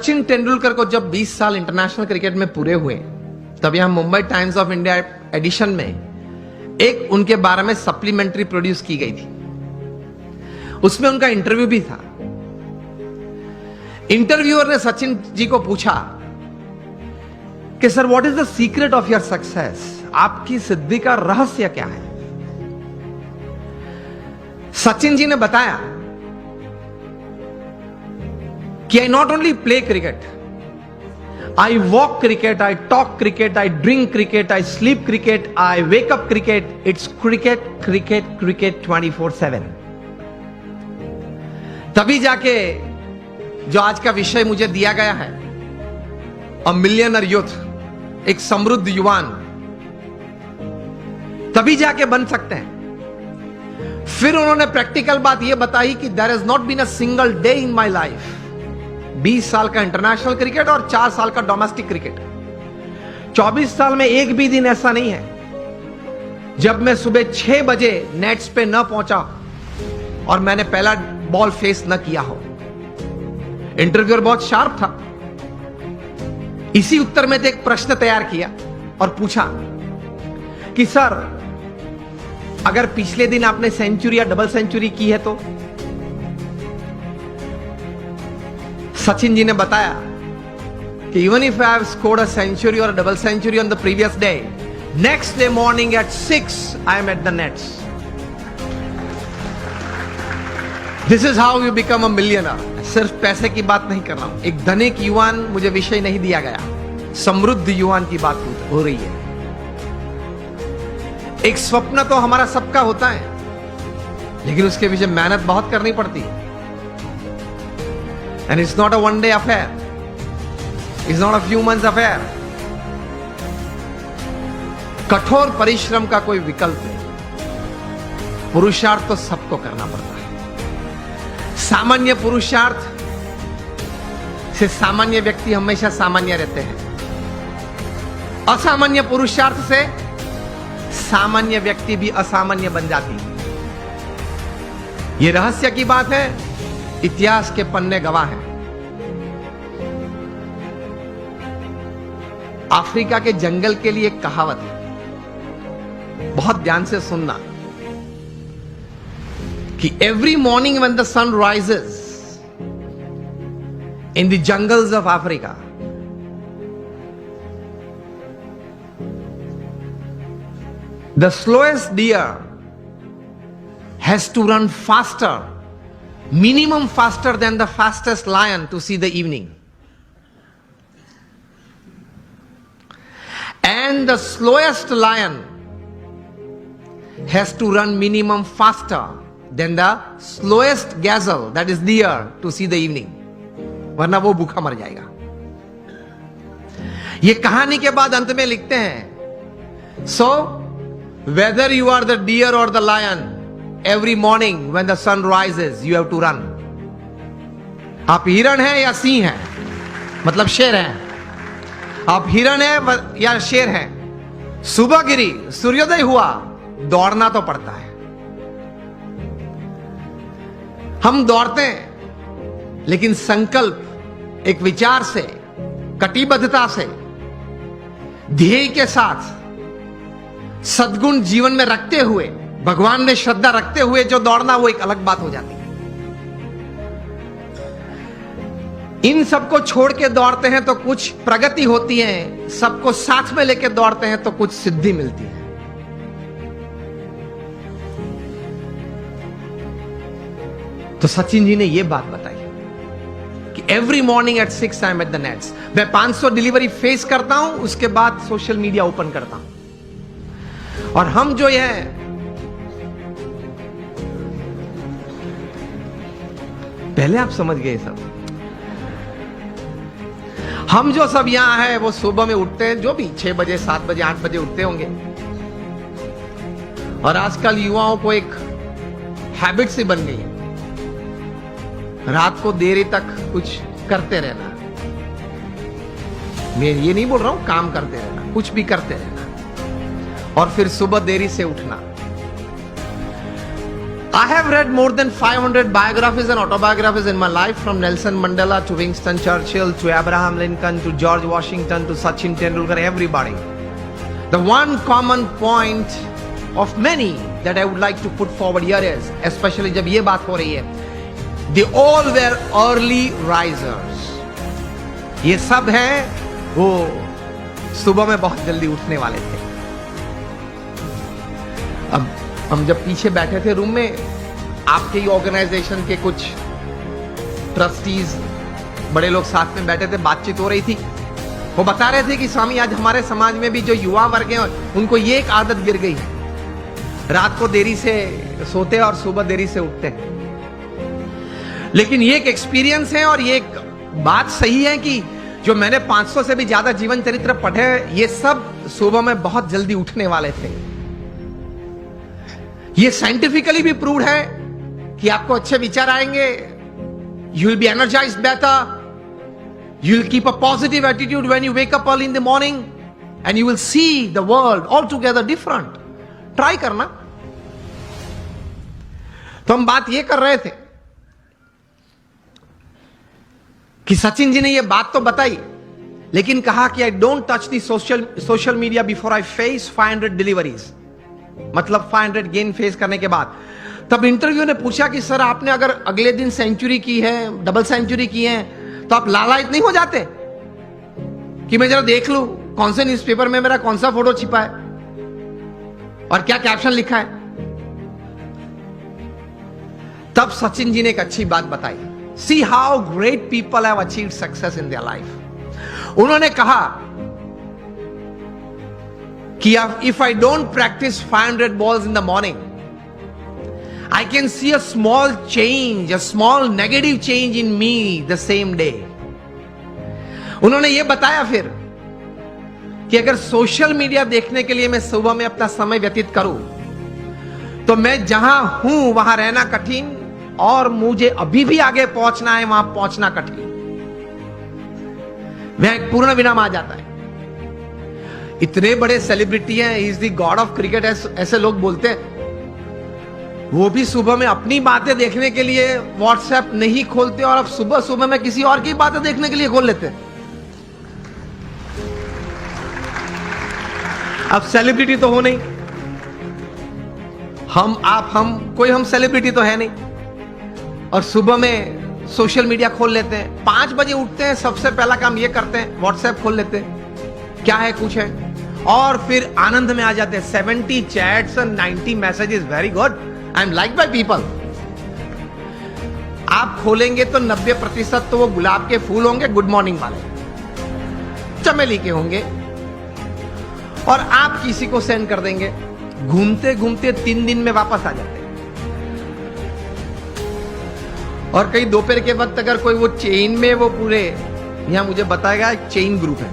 सचिन तेंदुलकर को जब 20 साल इंटरनेशनल क्रिकेट में पूरे हुए, तब यहां Mumbai Times of India edition में एक उनके बारे में सप्लीमेंट्री प्रोड्यूस की गई थी। उसमें उनका इंटरव्यू भी था। इंटरव्यूअर ने सचिन जी को पूछा कि sir, what is the secret of your success? आपकी सिद्धि का रहस्य क्या है? सचिन जी ने बताया कि I not only play cricket, I walk cricket, I talk cricket, I drink cricket, I sleep cricket, I wake up cricket, it's cricket cricket cricket 24/7। तभी जाके जो आज का विषय मुझे दिया गया है, अ मिलियनर यूथ, एक समृद्ध युवान, तभी जाके बन सकते हैं। फिर उन्होंने प्रैक्टिकल बात यह बताई कि there is not been a single day in my life. 20 साल का इंटरनेशनल क्रिकेट और 4 साल का डोमेस्टिक क्रिकेट, 24 साल में एक भी दिन ऐसा नहीं है जब मैं सुबह 6 बजे नेट्स पे न पहुंचा और मैंने पहला बॉल फेस न किया हो। इंटरव्यूअर बहुत शार्प था। इसी उत्तर में एक प्रश्न तैयार किया और पूछा कि सर, अगर पिछले दिन आपने सेंचुरी या डबल सेंचुरी की है तो? सचिन जी ने बताया कि even if I have scored a century और double century on the previous day, next day morning at 6 I am at the nets. This is how you become a millionaire. सिर्फ पैसे की बात नहीं कर रहा हूं, एक धनिक युवान मुझे विषय नहीं दिया गया, समृद्ध युवान की बात हो रही है। एक स्वप्न तो हमारा सबका होता है, लेकिन उसके पीछे मेहनत बहुत करनी पड़ती है। And it's not a one day affair, it's not a few months affair. कठोर परिश्रम का कोई विकल्प नहीं। पुरुषार्थ तो सबको करना पड़ता है। सामान्य पुरुषार्थ से सामान्य व्यक्ति हमेशा सामान्य रहते हैं। असामान्य पुरुषार्थ से सामान्य व्यक्ति भी असामान्य बन जाती है। यह रहस्य की बात है, इतिहास के पन्ने गवाह हैं। अफ्रीका के जंगल के लिए एक कहावत है, बहुत ध्यान से सुनना, कि every morning when the sun rises in the jungles of Africa, the slowest deer has to run faster, minimum faster than the fastest lion to see the evening. And the slowest lion has to run minimum faster than the slowest gazelle, that is deer, to see the evening. वरना वो भूखा मर जाएगा। ये कहानी के बाद अंत में लिखते हैं, so whether you are the deer or the lion, every morning when the sun rises you have to run. आप हिरण हैं या सिंह हैं, मतलब शेर हैं, आप हिरण हैं या शेर हैं, सुबह गिरी, सूर्योदय हुआ, दौड़ना तो पड़ता है। हम दौड़ते हैं, लेकिन संकल्प, एक विचार से, कटिबद्धता से, ध्येय के साथ, सद्गुण जीवन में रखते हुए, भगवान में श्रद्धा रखते हुए जो दौड़ना, वो एक अलग बात हो जाती है। इन सबको छोड़ के दौड़ते हैं तो कुछ प्रगति होती है, सबको साथ में लेके दौड़ते हैं तो कुछ सिद्धि मिलती है। तो सचिन जी ने यह बात बताई कि every morning at 6 I am at the nets. मैं 500 डिलीवरी फेस करता हूं, उसके बाद सोशल मीडिया ओपन करता हूं। और हम जो है, पहले आप समझ गए सब, हम जो सब यहां है वो सुबह में उठते हैं, जो भी 6 बजे 7 बजे 8 बजे उठते होंगे। और आजकल युवाओं को एक हैबिट सी बन गई है, रात को देरी तक कुछ करते रहना। मैं ये नहीं बोल रहा हूं काम करते रहना, कुछ भी करते रहना, और फिर सुबह देरी से उठना। I have read more than 500 biographies and autobiographies in my life, from Nelson Mandela to Winston Churchill to Abraham Lincoln to George Washington to Sachin Tendulkar, everybody. The one common point of many that I would like to put forward here is, especially जब ये बात हो रही है, they all were early risers. ये सब हैं वो सुबह में बहुत जल्दी उठने वाले थे. अब हम जब पीछे बैठे थे रूम में, आपके ही ऑर्गेनाइजेशन के कुछ ट्रस्टीज बड़े लोग साथ में बैठे थे, बातचीत हो रही थी. वो बता रहे थे कि स्वामी आज हमारे समाज में भी जो युवा वर्ग हैं उनको ये एक आदत गिर गई है, रात को देरी से सोते और सुबह देरी से उठते हैं. लेकिन ये एक एक्सपीरियंस है और ये एक बात सही है कि जो मैंने 500 से भी ज्यादा जीवन चरित्र पढ़े, ये सब सुबह में बहुत जल्दी उठने वाले थे. ये साइंटिफिकली भी प्रूव्ड है कि आपको अच्छे विचार आएंगे, you will be energised better, you will keep a positive attitude when you wake up early in the morning, and you will see the world altogether different. Try करना. तो हम बात ये कर रहे थे कि सचिन जी ने ये बात तो बताई, लेकिन कहा कि I don't touch the social media before I face 500 deliveries, मतलब 500 गेन फेस करने के बाद. तब इंटरव्यू ने पूछा कि सर आपने अगर अगले दिन सेंचुरी की है, डबल सेंचुरी की है, तो आप लालायित नहीं हो जाते कि मैं जरा देख लूं कौन से न्यूज़पेपर में मेरा कौन सा फोटो छिपा है और क्या कैप्शन लिखा है. तब सचिन जी ने एक अच्छी बात बताई. See how great people have achieved success in their life. उन्होंने कहा कि if I don't practice 500 balls in the morning, I can see a small change, a small negative change in me the same day. उन्होंने ये बताया फिर कि अगर social media देखने के लिए मैं सुबह में अपना समय व्यतीत करूं, तो मैं जहां हूं वहां रहना कठिन, और मुझे अभी भी आगे पहुंचना है वहां पहुंचना कठिन. वह एक पूर्ण विराम आ जाता है. इतने बड़े सेलिब्रिटी हैं, he is the God of cricket ऐसे लोग बोलते हैं, वो भी सुबह में अपनी बातें देखने के लिए व्हाट्सएप नहीं खोलते और अब सुबह सुबह में किसी और की बातें देखने के लिए खोल लेते हैं. अब सेलिब्रिटी तो हो नहीं, हम कोई हम सेलिब्रिटी तो है नहीं, और सुबह में सोशल मीडिया खोल लेते हैं. 5 बजे उठते हैं, सबसे पहला काम ये करते हैं व्हाट्सएप खोल लेते हैं, क्या है कुछ है, और फिर आनंद में आ जाते हैं. 70 चैट्स और 90 messages, very good, I am like by people. आप खोलेंगे तो 90% तो वो गुलाब के फूल होंगे, गुड मॉर्निंग वाले, चमेली के होंगे, और आप किसी को सेंड कर देंगे. घूमते घूमते 3 दिन में वापस आ जाते हैं. और कई दोपहर के वक्त अगर कोई वो चेन में, वो पूरे यहां मुझे बताएगा एक चेन ग्रुप है,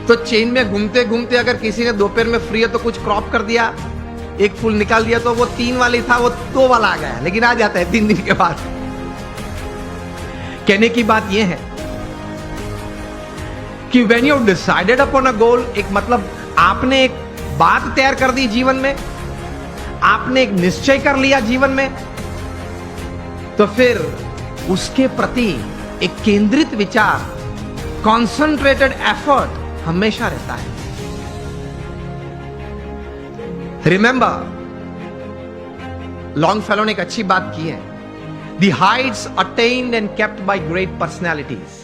तो चेन में घूमते घूमते अगर किसी ने दोपहर में फ्री है तो कुछ क्रॉप कर दिया, एक फूल निकाल दिया, तो वो 3 वाली था वो 2 वाला आ गया, लेकिन आ जाता है 3 दिन के बाद. कहने की बात यह है कि when you decided upon a goal, एक मतलब आपने एक बात तैयार कर दी जीवन में, आपने एक निश्चय कर लिया जीवन में, तो फिर उसके प्रति एक केंद्रित विचार, कॉन्सेंट्रेटेड एफर्ट हमेशा रहता है. रिमेंबर, लॉन्गफेलो ने एक अच्छी बात की है, the Heights attend and kept bye great personalities.